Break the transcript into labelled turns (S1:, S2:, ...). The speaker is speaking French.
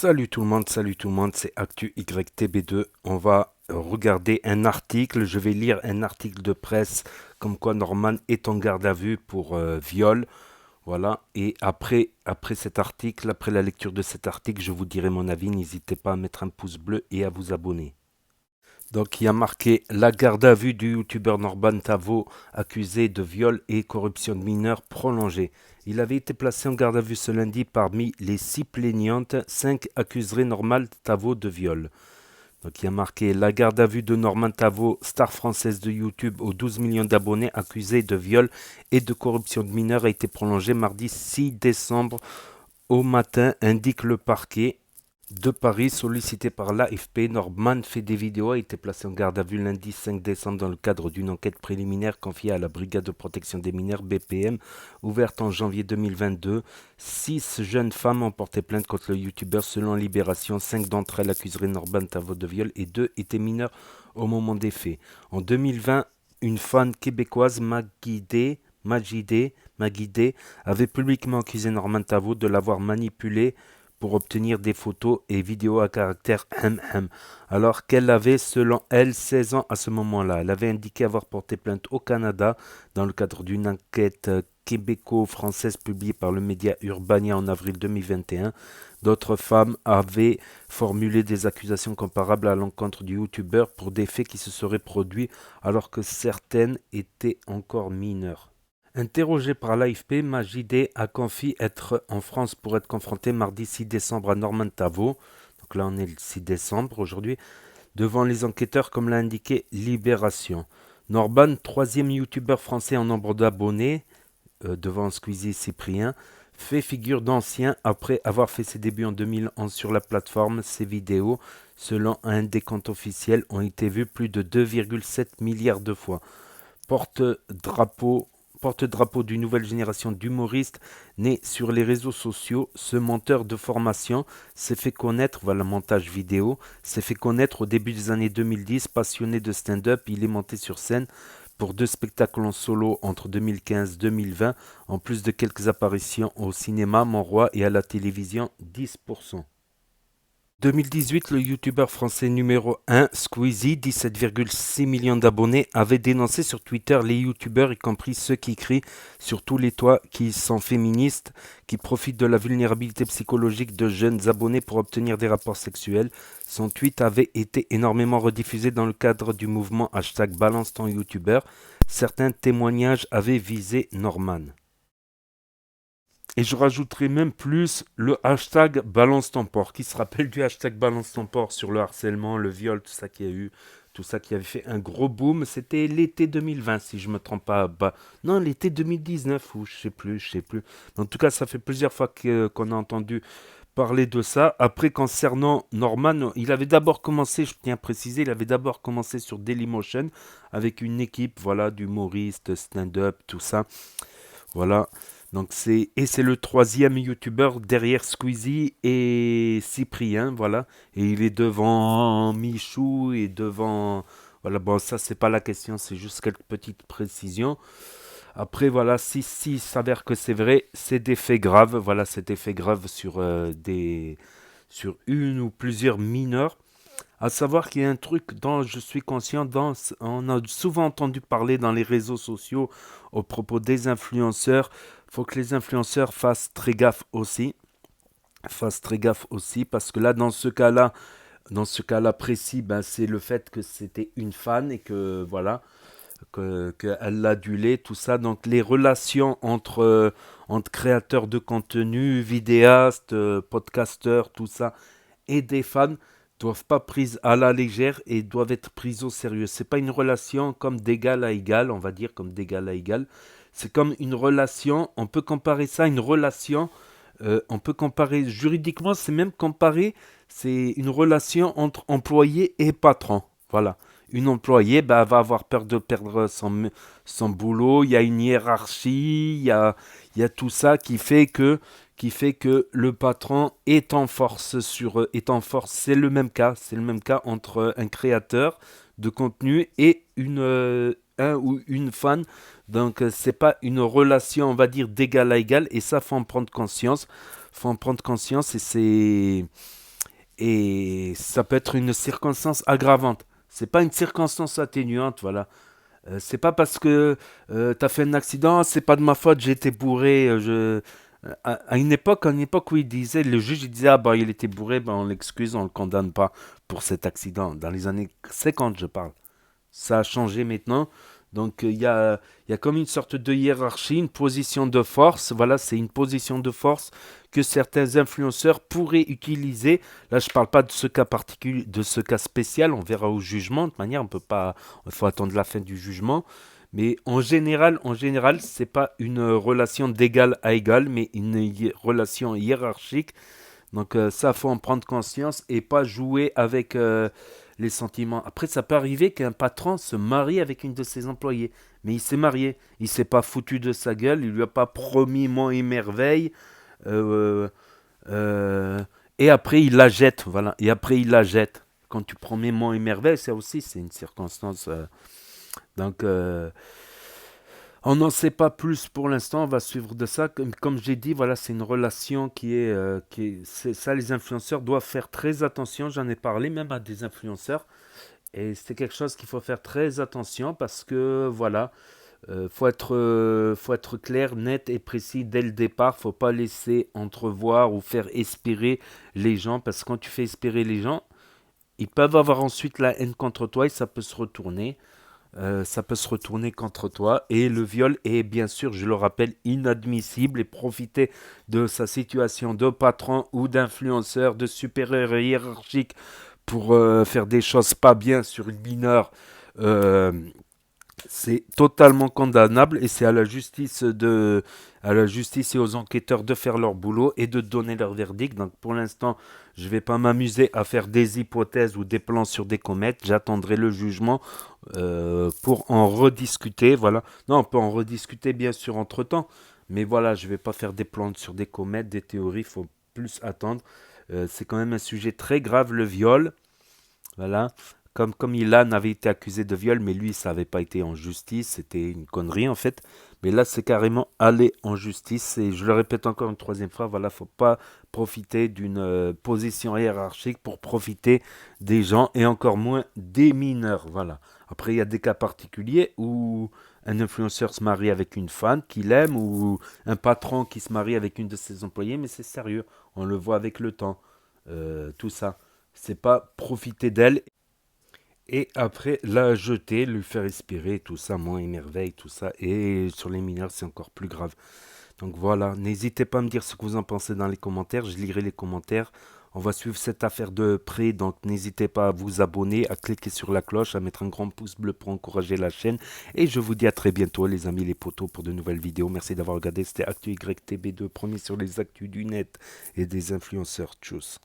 S1: Salut tout le monde, c'est Actu YTB2. On va regarder un article, je vais lire un article de presse comme quoi Norman est en garde à vue pour viol. Voilà, et après cet article, après la lecture de cet article, je vous dirai mon avis. N'hésitez pas à mettre un pouce bleu et à vous abonner. Donc il y a marqué la garde à vue du youtubeur Norman Tavo accusé de viol et corruption de mineurs prolongée. Il avait été placé en garde à vue ce lundi parmi les 6 plaignantes. 5 accuseraient Norman Tavo de viol. Donc il y a marqué la garde à vue de Norman Tavo, star française de YouTube aux 12 millions d'abonnés accusé de viol et de corruption de mineurs a été prolongée mardi 6 décembre au matin, indique le parquet de Paris, sollicité par l'AFP. Norman fait des vidéos, a été placé en garde à vue lundi 5 décembre dans le cadre d'une enquête préliminaire confiée à la Brigade de protection des mineurs BPM, ouverte en janvier 2022. 6 jeunes femmes ont porté plainte contre le youtubeur selon Libération. 5 d'entre elles accuseraient Norman Tavo de viol et 2 étaient mineurs au moment des faits. En 2020, une fan québécoise, Magidé avait publiquement accusé Norman Tavo de l'avoir manipulé pour obtenir des photos et vidéos à caractère M. Alors qu'elle avait, selon elle, 16 ans à ce moment-là. Elle avait indiqué avoir porté plainte au Canada dans le cadre d'une enquête québéco-française publiée par le média Urbania en avril 2021. D'autres femmes avaient formulé des accusations comparables à l'encontre du youtubeur pour des faits qui se seraient produits alors que certaines étaient encore mineures. Interrogé par l'AFP, Magidé a confié être en France pour être confronté mardi 6 décembre à Norman Tavo. Donc là, on est le 6 décembre aujourd'hui, devant les enquêteurs, comme l'a indiqué Libération. Norman, troisième youtubeur français en nombre d'abonnés, devant Squeezie et Cyprien, fait figure d'ancien après avoir fait ses débuts en 2011 sur la plateforme. Ses vidéos, selon un des comptes officiels, ont été vues plus de 2,7 milliards de fois. Porte-drapeau d'une nouvelle génération d'humoristes nés sur les réseaux sociaux, ce monteur de formation s'est fait connaître, voilà, montage vidéo, s'est fait connaître au début des années 2010. Passionné de stand-up, il est monté sur scène pour 2 spectacles en solo entre 2015 et 2020, en plus de quelques apparitions au cinéma, Montroi, et à la télévision, 10%. 2018, le youtubeur français numéro 1, Squeezie, 17,6 millions d'abonnés, avait dénoncé sur Twitter les youtubeurs, y compris ceux qui crient sur tous les toits qui sont féministes, qui profitent de la vulnérabilité psychologique de jeunes abonnés pour obtenir des rapports sexuels. Son tweet avait été énormément rediffusé dans le cadre du mouvement #balance ton youtubeur. Certains témoignages avaient visé Norman. Et je rajouterai même plus le hashtag balance ton porc. Qui se rappelle du hashtag balance ton porc sur le harcèlement, le viol, tout ça qu'il y a eu, tout ça qui avait fait un gros boom. C'était l'été 2020, si je me trompe pas. Non, l'été 2019, ou je sais plus. En tout cas, ça fait plusieurs fois qu'on a entendu parler de ça. Après, concernant Norman, il avait d'abord commencé, je tiens à préciser, il avait d'abord commencé sur Dailymotion avec une équipe, voilà, d'humoristes, stand-up, tout ça. Voilà. Donc c'est le troisième youtubeur derrière Squeezie et Cyprien, voilà. Et il est devant Michou et devant, voilà, bon, ça c'est pas la question, c'est juste quelques petites précisions. Après, voilà, si il s'avère que c'est vrai, c'est des faits graves, voilà, c'est des faits graves sur une ou plusieurs mineurs. À savoir qu'il y a un truc dont je suis conscient, on a souvent entendu parler dans les réseaux sociaux au propos des influenceurs. Il faut que les influenceurs fassent très gaffe aussi. Parce que là, dans ce cas-là précis, ben, c'est le fait que c'était une fan et que voilà, qu'elle l'adulait, tout ça. Donc les relations entre créateurs de contenu, vidéastes, podcasteurs, tout ça, et des fans doivent pas prises à la légère et doivent être prises au sérieux. C'est pas une relation comme d'égal à égal, on va dire comme d'égal à égal. C'est comme une relation, on peut comparer ça à une relation, on peut comparer juridiquement, c'est même comparé, c'est une relation entre employé et patron. Voilà. Une employée bah, va avoir peur de perdre son boulot, il y a une hiérarchie, il y a tout ça qui fait que le patron est en force est en force. C'est le même cas entre un créateur de contenu et un ou une fan. Donc c'est pas une relation, on va dire, d'égal à égal, et ça faut en prendre conscience. Et Et ça peut être une circonstance aggravante. C'est pas une circonstance atténuante, voilà. C'est pas parce que t'as fait un accident, c'est pas de ma faute, j'ai été bourré. À une époque où il disait, le juge il disait, ah bah il était bourré, ben on l'excuse, on le condamne pas pour cet accident. Dans les années 50, je parle. Ça a changé maintenant. Donc il y a comme une sorte de hiérarchie, une position de force. Voilà, c'est une position de force que certains influenceurs pourraient utiliser. Là, je ne parle pas de ce cas particulier, de ce cas spécial. On verra au jugement. De toute manière, on peut pas. Il faut attendre la fin du jugement. Mais en général, c'est pas une relation d'égal à égal, mais une relation hiérarchique. Donc ça, faut en prendre conscience et pas jouer avec les sentiments. Après, ça peut arriver qu'un patron se marie avec une de ses employées. Mais il s'est marié. Il s'est pas foutu de sa gueule. Il lui a pas promis mon et merveille. Euh, euh, et après, il la jette. Voilà. Et après, il la jette. Quand tu promets mon et merveille, ça aussi, c'est une circonstance. Donc, on n'en sait pas plus pour l'instant, on va suivre de ça. Comme j'ai dit, voilà, c'est une relation ça, les influenceurs doivent faire très attention. J'en ai parlé même à des influenceurs. Et c'est quelque chose qu'il faut faire très attention parce que, voilà, faut être clair, net et précis dès le départ. Faut pas laisser entrevoir ou faire espérer les gens parce que quand tu fais espérer les gens, ils peuvent avoir ensuite la haine contre toi et ça peut se retourner. Ça peut se retourner contre toi. Et le viol est bien sûr, je le rappelle, inadmissible et profiter de sa situation de patron ou d'influenceur, de supérieur hiérarchique pour faire des choses pas bien sur une mineure, euh, c'est totalement condamnable et c'est à la justice et aux enquêteurs de faire leur boulot et de donner leur verdict. Donc pour l'instant, je ne vais pas m'amuser à faire des hypothèses ou des plans sur des comètes. J'attendrai le jugement pour en rediscuter. Voilà. Non, on peut en rediscuter bien sûr entre temps, mais voilà, je ne vais pas faire des plans sur des comètes, des théories. Il faut plus attendre. C'est quand même un sujet très grave, le viol. Voilà. Comme Ilan avait été accusé de viol, mais lui, ça n'avait pas été en justice, c'était une connerie en fait. Mais là, c'est carrément aller en justice. Et je le répète encore une troisième fois, voilà, faut pas profiter d'une position hiérarchique pour profiter des gens et encore moins des mineurs. Voilà. Après, il y a des cas particuliers où un influenceur se marie avec une femme qu'il aime ou un patron qui se marie avec une de ses employés, mais c'est sérieux. On le voit avec le temps. Tout ça. C'est pas profiter d'elle et après la jeter, lui faire respirer, tout ça, moi, émerveille, tout ça. Et sur les mineurs, c'est encore plus grave. Donc voilà, n'hésitez pas à me dire ce que vous en pensez dans les commentaires, je lirai les commentaires. On va suivre cette affaire de près, donc n'hésitez pas à vous abonner, à cliquer sur la cloche, à mettre un grand pouce bleu pour encourager la chaîne. Et je vous dis à très bientôt les amis, les potos, pour de nouvelles vidéos. Merci d'avoir regardé, c'était Actu YTB2, premier sur les actus du net et des influenceurs. Tchuss.